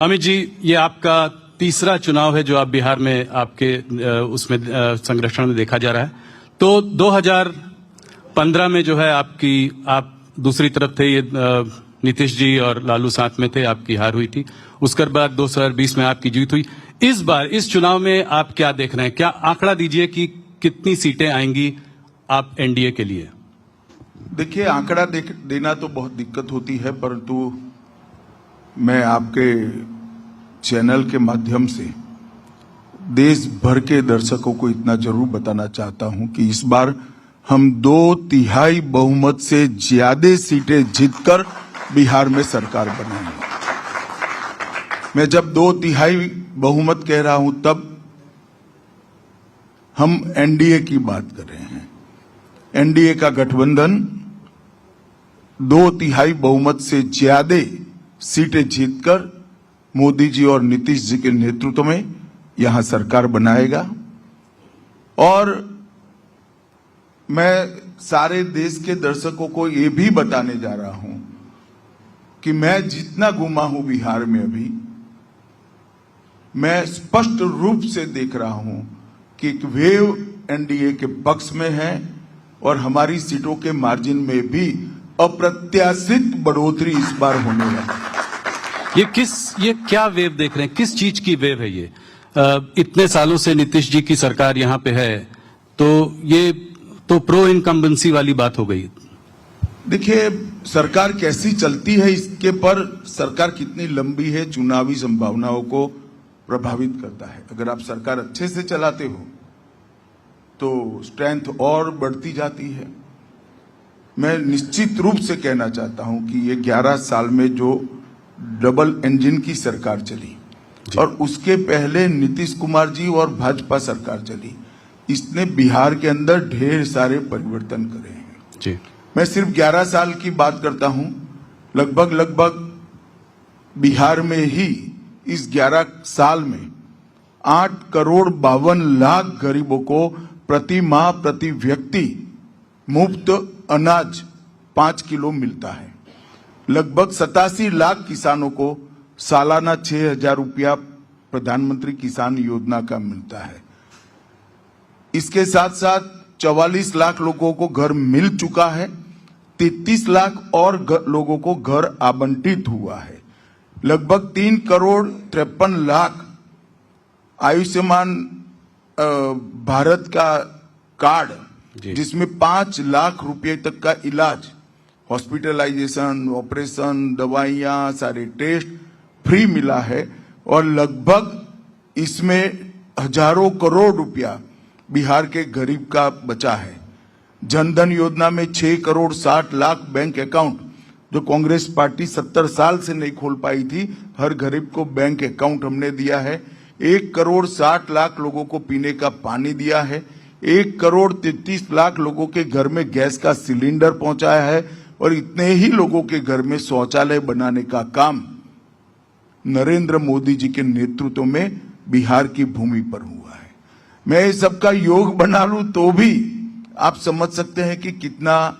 अमित जी, ये आपका तीसरा चुनाव है जो आप बिहार में आपके उसमें संरक्षण में देखा जा रहा है। तो 2015 में जो है आप दूसरी तरफ थे, ये नीतीश जी और लालू साथ में थे, आपकी हार हुई थी। उसके बाद 2020 में आपकी जीत हुई। इस बार इस चुनाव में आप क्या देख रहे हैं? क्या आंकड़ा दीजिए कि कितनी सीटें आएंगी आप एनडीए के लिए? देखिए, आंकड़ा देना तो बहुत दिक्कत होती है, परंतु मैं आपके चैनल के माध्यम से देश भर के दर्शकों को इतना जरूर बताना चाहता हूं कि इस बार हम 2/3 बहुमत से ज्यादा सीटें जीतकर बिहार में सरकार बनाएंगे। मैं जब 2/3 बहुमत कह रहा हूं तब हम एनडीए की बात कर रहे हैं। एनडीए का गठबंधन 2/3 बहुमत से ज्यादा सीटें जीतकर मोदी जी और नीतीश जी के नेतृत्व में यहां सरकार बनाएगा। और मैं सारे देश के दर्शकों को ये भी बताने जा रहा हूं कि मैं जितना घूमा हूं बिहार में अभी, मैं स्पष्ट रूप से देख रहा हूं कि एक वेव एनडीए के पक्ष में है और हमारी सीटों के मार्जिन में भी अप्रत्याशित बढ़ोतरी इस बार होने वाली है। ये क्या वेव देख रहे हैं? किस चीज की वेव है ये? इतने सालों से नीतीश जी की सरकार यहां पे है, तो ये तो प्रो इनकम्बेंसी वाली बात हो गई। देखिए, सरकार कैसी चलती है इसके पर सरकार कितनी लंबी है चुनावी संभावनाओं को प्रभावित करता है। अगर आप सरकार अच्छे से चलाते हो तो स्ट्रेंथ और बढ़ती जाती है। मैं निश्चित रूप से कहना चाहता हूं कि ये 11 साल में जो डबल इंजन की सरकार चली और उसके पहले नीतीश कुमार जी और भाजपा सरकार चली, इसने बिहार के अंदर ढेर सारे परिवर्तन करे हैं जी। मैं सिर्फ 11 साल की बात करता हूं। लगभग बिहार में ही इस 11 साल में 8,52,00,000 गरीबों को प्रति माह प्रति व्यक्ति मुफ्त अनाज 5 किलो मिलता है। लगभग 87 लाख किसानों को सालाना 6,000 रुपया प्रधानमंत्री किसान योजना का मिलता है। इसके साथ साथ 44 लाख लोगों को घर मिल चुका है। 33 लाख और लोगों को घर आवंटित हुआ है। लगभग 3,53,00,000 आयुष्मान भारत का कार्ड, जिसमें 5 लाख रुपए तक का इलाज, हॉस्पिटलाइजेशन, ऑपरेशन, दवाइयां, सारे टेस्ट फ्री मिला है। और लगभग इसमें हजारों करोड़ रुपया बिहार के गरीब का बचा है। जनधन योजना में 6,60,00,000 बैंक अकाउंट, जो कांग्रेस पार्टी 70 साल से नहीं खोल पाई थी, हर गरीब को बैंक अकाउंट हमने दिया है। 1,60,00,000 लोगों को पीने का पानी दिया है। 1,33,00,000 लोगों के घर में गैस का सिलेंडर पहुंचाया है। और इतने ही लोगों के घर में शौचालय बनाने का काम नरेंद्र मोदी जी के नेतृत्व में बिहार की भूमि पर हुआ है। मैं इस सबका योग बना लूं तो भी आप समझ सकते हैं कि कितना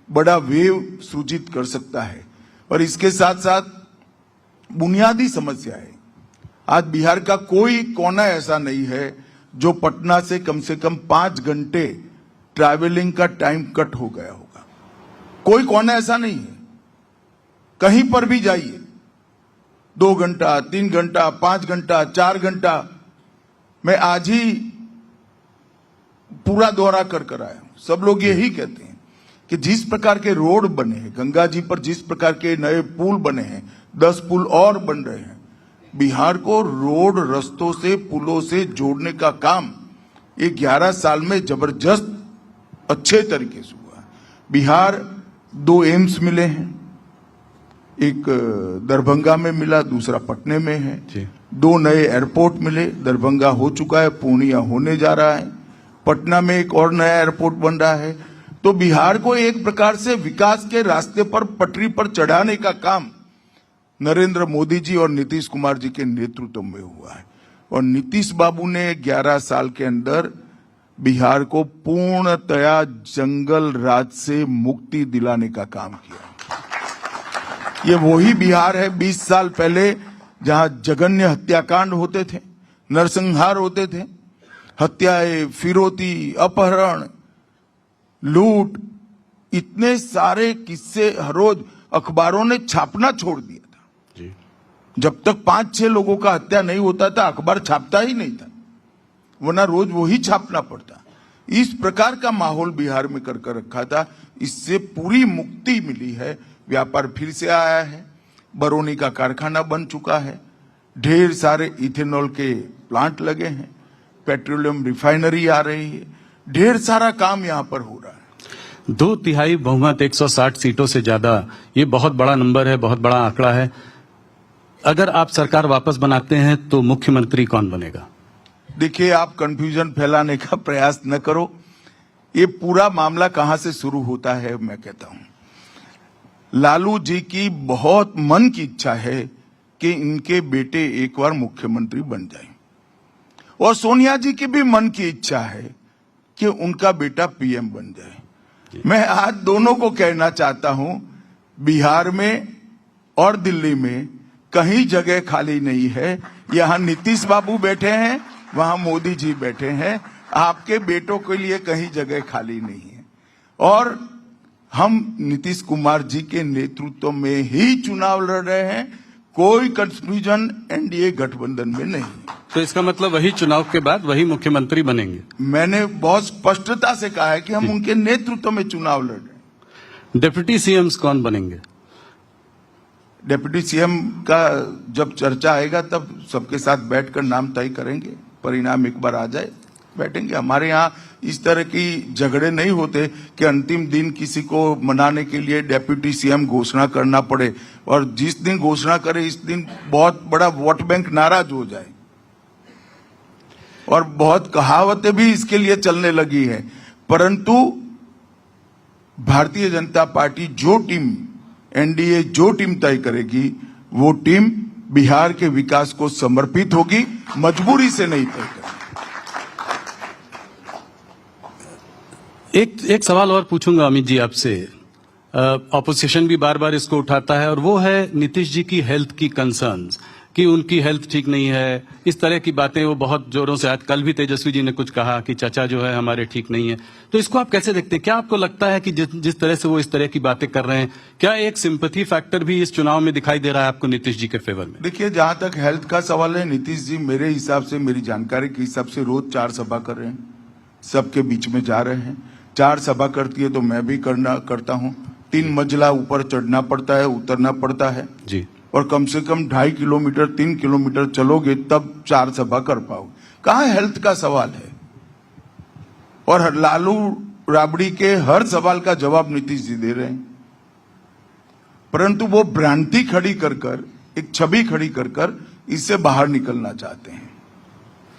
बड़ा वेव सूचित कर सकता है। और इसके साथ साथ बुनियादी समस्या है, आज बिहार का कोई कोना ऐसा नहीं है जो पटना से कम 5 घंटे ट्रैवलिंग का टाइम कट हो गया होगा। कोई कोना ऐसा नहीं है। कहीं पर भी जाइए, 2 घंटा, 3 घंटा, 5 घंटा, 4 घंटा। मैं आज ही पूरा दौरा कर आया हूं। सब लोग यही कहते हैं कि जिस प्रकार के रोड बने हैं, गंगा जी पर जिस प्रकार के नए पुल बने हैं, 10 पुल और बन रहे हैं। बिहार को रोड, रस्तों से, पुलों से जोड़ने का काम ये 11 साल में जबरदस्त अच्छे तरीके से हुआ। बिहार 2 एम्स मिले हैं, एक दरभंगा में मिला, दूसरा पटने में है। 2 नए एयरपोर्ट मिले, दरभंगा हो चुका है, पूर्णिया होने जा रहा है, पटना में एक और नया एयरपोर्ट बन रहा है। तो बिहार को एक प्रकार से विकास के रास्ते पर, पटरी पर चढ़ाने का काम नरेंद्र मोदी जी और नीतीश कुमार जी के नेतृत्व में हुआ है। और नीतीश बाबू ने 11 साल के अंदर बिहार को पूर्णतया जंगल राज से मुक्ति दिलाने का काम किया। ये वही बिहार है 20 साल पहले जहां जघन्य हत्याकांड होते थे, नरसंहार होते थे, हत्याएं, फिरौती, अपहरण, लूट, इतने सारे किस्से हर रोज अखबारों ने छापना छोड़ दिया था। जी। जब तक 5-6 लोगों का हत्या नहीं होता था अखबार छापता ही नहीं था, वरना रोज वही छापना पड़ता। इस प्रकार का माहौल बिहार में कर रखा था। इससे पूरी मुक्ति मिली है। व्यापार फिर से आया है, बरौनी का कारखाना बन चुका है, ढेर सारे इथेनॉल के प्लांट लगे हैं, पेट्रोलियम रिफाइनरी आ रही है, ढेर सारा काम यहाँ पर हो रहा है। 2/3 बहुमत 160 सीटों से ज्यादा, ये बहुत बड़ा नंबर है, बहुत बड़ा आंकड़ा है। अगर आप सरकार वापस बनाते हैं तो मुख्यमंत्री कौन बनेगा? देखिए, आप कंफ्यूजन फैलाने का प्रयास न करो। ये पूरा मामला कहां से शुरू होता है, मैं कहता हूं, लालू जी की बहुत मन की इच्छा है कि इनके बेटे एक बार मुख्यमंत्री बन जाएं, और सोनिया जी की भी मन की इच्छा है कि उनका बेटा पीएम बन जाए। मैं आज दोनों को कहना चाहता हूं, बिहार में और दिल्ली में कहीं जगह खाली नहीं है। यहां नीतीश बाबू बैठे हैं, वहां मोदी जी बैठे हैं। आपके बेटों के लिए कहीं जगह खाली नहीं है, और हम नीतीश कुमार जी के नेतृत्व में ही चुनाव लड़ रहे हैं। कोई कंफ्यूजन एनडीए गठबंधन में नहीं। तो इसका मतलब वही चुनाव के बाद वही मुख्यमंत्री बनेंगे? मैंने बहुत स्पष्टता से कहा है कि हम उनके नेतृत्व में चुनाव लड़ रहे हैं। डिप्टी सीएम कौन बनेंगे? डिप्टी सीएम का जब चर्चा आएगा तब सबके साथ बैठकर नाम तय करेंगे। परिणाम एक बार आ जाए, बैठेंगे। हमारे यहाँ इस तरह की झगड़े नहीं होते कि अंतिम दिन किसी को मनाने के लिए डिप्टी सीएम घोषणा करना पड़े, और जिस दिन घोषणा करे इस दिन बहुत बड़ा वोट बैंक नाराज हो जाए। और बहुत कहावतें भी इसके लिए चलने लगी है। परंतु भारतीय जनता पार्टी जो टीम, एनडीए जो टीम तय करेगी, वो टीम बिहार के विकास को समर्पित होगी, मजबूरी से नहीं तय करेगी। एक सवाल और पूछूंगा अमित जी आपसे। ऑपोजिशन भी बार बार इसको उठाता है, और वो है नीतीश जी की हेल्थ की कंसर्न्स, कि उनकी हेल्थ ठीक नहीं है, इस तरह की बातें वो बहुत जोरों से, आज कल भी तेजस्वी जी ने कुछ कहा कि चाचा जो है हमारे ठीक नहीं है। तो इसको आप कैसे देखते हैं? क्या आपको लगता है कि जिस तरह से वो इस तरह की बातें कर रहे हैं, क्या एक सिंपैथी फैक्टर भी इस चुनाव में दिखाई दे रहा है आपको नीतीश जी के फेवर में? देखिए, जहां तक हेल्थ का सवाल है, नीतीश जी मेरे हिसाब से, मेरी जानकारी के हिसाब से रोज 4 सभा कर रहे हैं, सबके बीच में जा रहे हैं। 4 सभा करती है तो मैं भी करता हूं। 3 मंजिला ऊपर चढ़ना पड़ता है, उतरना पड़ता है जी, और कम से कम 2.5 किलोमीटर 3 किलोमीटर चलोगे तब 4 सभा कर पाओगे। कहां हेल्थ का सवाल है? और लालू राबड़ी के हर सवाल का जवाब नीतीश जी दे रहे हैं, परंतु वो भ्रांति खड़ी कर, एक छवि खड़ी कर इससे बाहर निकलना चाहते हैं।